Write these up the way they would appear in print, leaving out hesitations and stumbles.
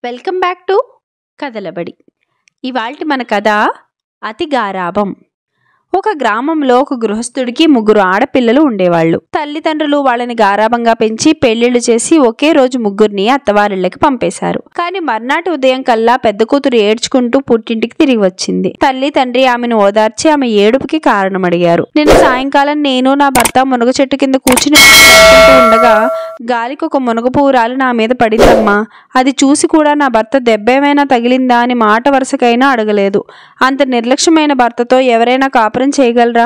Welcome back to కథలబడి. ఇవాల్టి మన కథ అతి గారాబం. ఒక గ్రామంలో ఒక గృహస్థుడికి 3 ఆడపిల్లలు ఉండేవాళ్ళు. తల్లిదండ్రులు వాళ్ళని గారాబంగా పెంచి పెళ్లిళ్లు చేసి ఒకే రోజు 3ని అత్తవారిళ్ళకి పంపేశారు. కానీ మర్నాటి ఉదయం కల్లా పెద్ద కూతురు ఏడ్చుకుంటూ పుట్టింటికి తిరిగి వచ్చింది. తల్లి తండ్రి ఆమెను ఓదార్చి ఆమె ఏడుపుకి కారణం అడిగారు. నిన్న సాయంకాలం నేను నా భర్త మునగ చెట్టు కింద కూర్చుని ఉండగా గాలికి ఒక మునగ పువ్వు రాలి నా మీద పడిందమ్మా. అది చూసి కూడా నా భర్త దెబ్బేమైనా తగిలిందా అని మాట వరుసకైనా అడగలేదు. అంత నిర్లక్ష్యమైన భర్తతో ఎవరైనా కాపురం చేయగలరా?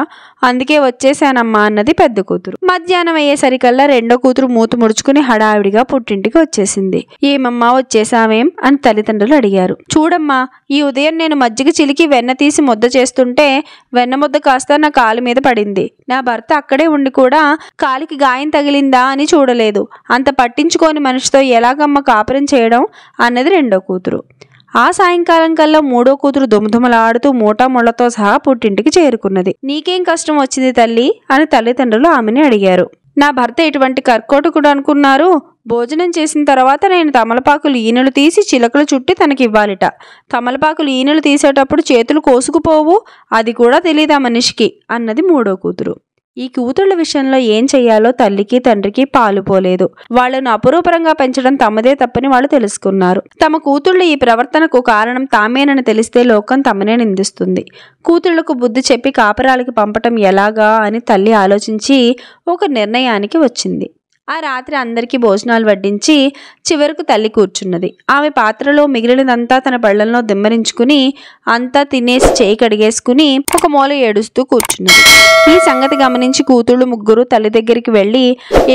అందుకే వచ్చేసానమ్మా అన్నది పెద్ద కూతురు. మధ్యాహ్నం అయ్యేసరికల్లా రెండో కూతురు మూతి ముడుచుకుని హడావిడిగా పుట్టింటికి వచ్చేసింది. ఏమమ్మా వచ్చేసావేం అని తల్లిదండ్రులు అడిగారు. చూడమ్మా, ఈ ఉదయం నేను మజ్జిగ చిలికి వెన్న తీసి ముద్ద చేస్తుంటే వెన్న ముద్ద కాస్త నా కాలు మీద పడింది. నా భర్త అక్కడే ఉండి కూడా కాలికి గాయం తగిలిందా అని చూడలేదు. అంత పట్టించుకోని మనిషితో ఎలాగమ్మ కాపురం చేయడం అన్నది రెండో కూతురు. ఆ సాయంకాలం కల్లా మూడో కూతురు దుమదుమలాడుతూ మూటా ముళ్లతో సహా పుట్టింటికి చేరుకున్నది. నీకేం కష్టం వచ్చింది తల్లి అని తల్లిదండ్రులు ఆమెని అడిగారు. నా భర్త ఎటువంటి కర్కోటకుడు అనుకున్నారు? భోజనం చేసిన తర్వాత నేను తమలపాకులు ఈనెలు తీసి చిలకలు చుట్టి తనకివ్వాలిట. తమలపాకులు ఈనెలు తీసేటప్పుడు చేతులు కోసుకుపోవు, అది కూడా తెలీదా మనిషికి అన్నది మూడో కూతురు. ఈ కూతుళ్ల విషయంలో ఏం చెయ్యాలో తల్లికి తండ్రికి పాలుపోలేదు. వాళ్లను అపురూపరంగా పెంచడం తమదే తప్పని వాళ్ళు తెలుసుకున్నారు. తమ కూతుళ్లు ఈ ప్రవర్తనకు కారణం తామేనని తెలిస్తే లోకం తమనే నిందిస్తుంది. కూతుళ్లకు బుద్ధి చెప్పి కాపరాలకి పంపటం ఎలాగా అని తల్లి ఆలోచించి ఒక నిర్ణయానికి వచ్చింది. ఆ రాత్రి అందరికీ భోజనాలు వడ్డించి చివరకు తల్లి కూర్చున్నది. ఆమె పాత్రలో మిగిలినదంతా తన పళ్ళల్లో దిమ్మరించుకుని అంతా తినేసి చేయి కడిగేసుకుని ఒక మూల ఏడుస్తూ కూర్చున్నది. ఈ సంగతి గమనించి కూతుళ్ళు 3 తల్లి దగ్గరికి వెళ్ళి,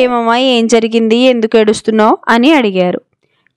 ఏమమ్మా ఏం జరిగింది, ఎందుకు ఏడుస్తున్నావు అని అడిగారు.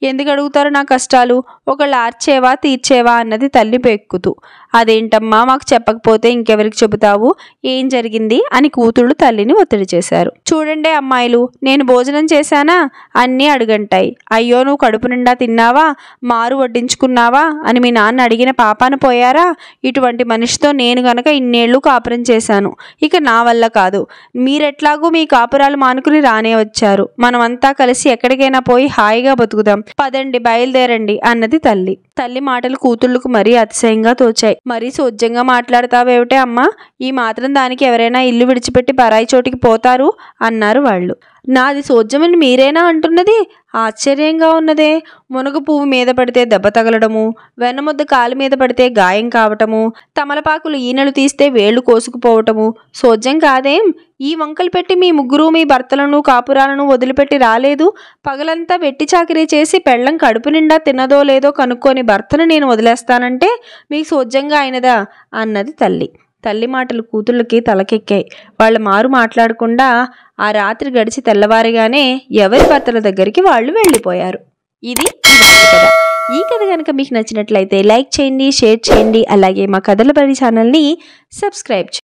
ఎందుకు అడుగుతారు నా కష్టాలు, ఒకళ్ళు ఆర్చేవా తీర్చేవా అన్నది తల్లి పెక్కుతూ. అదేంటమ్మా మాకు చెప్పకపోతే ఇంకెవరికి చెబుతావు, ఏం జరిగింది అని కూతుళ్ళు తల్లిని ఒత్తిడి చేశారు. చూడండి అమ్మాయిలు, నేను భోజనం చేశానా అన్నీ అడుగంటాయి. అయ్యో నువ్వు కడుపు నిండా తిన్నావా, మారు వడ్డించుకున్నావా అని మీ నాన్న అడిగిన పాపాన పోయారా? ఇటువంటి మనిషితో నేను గనక ఇన్నేళ్లు కాపురం చేశాను, ఇక నా వల్ల కాదు. మీరెట్లాగూ మీ కాపురాలు మానుకుని రానే వచ్చారు. మనమంతా కలిసి ఎక్కడికైనా పోయి హాయిగా బతుకుదాం, పదండి బయలుదేరండి అన్నది తల్లి. తల్లి మాటలు కూతుళ్లకు మరీ అతిశయంగా తోచాయి. మరీ సోజ్యంగా మాట్లాడతావేమిటే అమ్మా, ఈ మాత్రం దానికి ఎవరైనా ఇల్లు విడిచిపెట్టి పరాయి చోటికి పోతారు అన్నారు వాళ్ళు. నాది సోజ్యమని మీరేనా అంటున్నది? ఆశ్చర్యంగా ఉన్నదే. మునగ పువ్వు మీద పడితే దెబ్బ తగలడము, వెన్నముద్ద కాలు మీద పడితే గాయం కావటము, తమలపాకులు ఈనెలు తీస్తే వేళ్లు కోసుకుపోవటము సోజ్యం కాదేం? ఈ వంకలు పెట్టి మీ 3 మీ భర్తలను కాపురాలను వదిలిపెట్టి రాలేదు. పగలంతా వెట్టి చాకిరీ చేసి పెళ్ళం కడుపు నిండా తిన్నదో లేదో కనుక్కొని భర్తను నేను వదిలేస్తానంటే మీకు సోజ్యంగా అయినదా అన్నది తల్లి. తల్లి మాటలు కూతుళ్ళకి తలకెక్కాయి. వాళ్ళు మారు మాట్లాడకుండా ఆ రాత్రి గడిచి తెల్లవారిగానే ఎవరి భర్తల దగ్గరికి వాళ్ళు వెళ్ళిపోయారు. ఇది కథ. ఈ కథ కనుక మీకు నచ్చినట్లయితే లైక్ చేయండి, షేర్ చేయండి, అలాగే మా కథలబడి ఛానల్ని సబ్స్క్రైబ్ చేయండి.